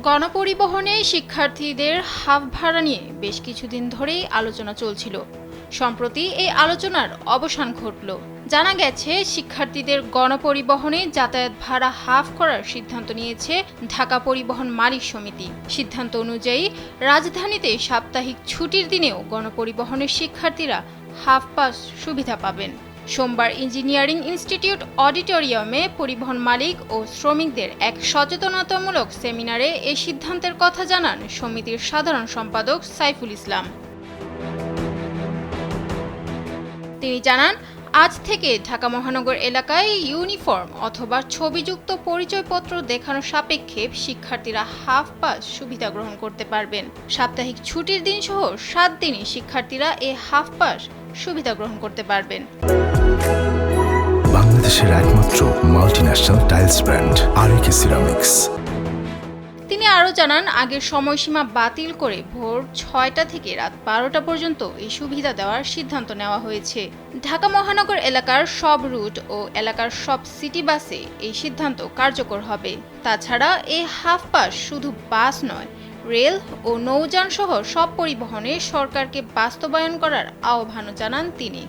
গণপরিবহনে শিক্ষার্থীদের হাফ ভাড়া নিয়ে বেশ কিছুদিন ধরেই আলোচনা চলছিল। সম্প্রতি এই আলোচনার অবসান ঘটল। জানা গেছে, শিক্ষার্থীদের গণপরিবহনে যাতায়াত ভাড়া হাফ করার সিদ্ধান্ত নিয়েছে ঢাকা পরিবহন মালিক সমিতি। সিদ্ধান্ত অনুযায়ী রাজধানীতে সাপ্তাহিক ছুটির দিনেও গণপরিবহনের শিক্ষার্থীরা হাফ পাস সুবিধা পাবেন। সোমবার ইঞ্জিনিয়ারিং ইনস্টিটিউট অডিটোরিয়ামে পরিবহন মালিক ও শ্রমিকদের এক সচেতনতামূলক সেমিনারে এই সিদ্ধান্তের কথা জানান সমিতির সাধারণ সম্পাদক সাইফুল ইসলাম। তিনি জানান, আজ থেকে ঢাকা মহানগর এলাকায় ইউনিফর্ম অথবা ছবিযুক্ত পরিচয়পত্র দেখানো সাপেক্ষে শিক্ষার্থীরা হাফ পাস সুবিধা গ্রহণ করতে পারবেন। সাপ্তাহিক ছুটির দিন সহ 7 দিনই শিক্ষার্থীরা এই হাফ পাস সুবিধা গ্রহণ করতে পারবেন। বাংলাদেশের একমাত্র মাল্টিন্যাশনাল টাইলস ব্র্যান্ড আরএকে সিরামিক্স। তিনি আরও জানান, আগের সময়সীমা বাতিল করে ভোর 6টা থেকে রাত 12টা পর্যন্ত এই সুবিধা দেওয়ার সিদ্ধান্ত নেওয়া হয়েছে। ঢাকা মহানগর এলাকার সব রুট ও এলাকার সব সিটি বাসে এই সিদ্ধান্ত কার্যকর হবে। তাছাড়া এই হাফ পাস শুধু বাস নয়, রেল ও নৌযান সহ সব পরিবহনে সরকারকে বাস্তবায়ন করার আহ্বানও জানান তিনি।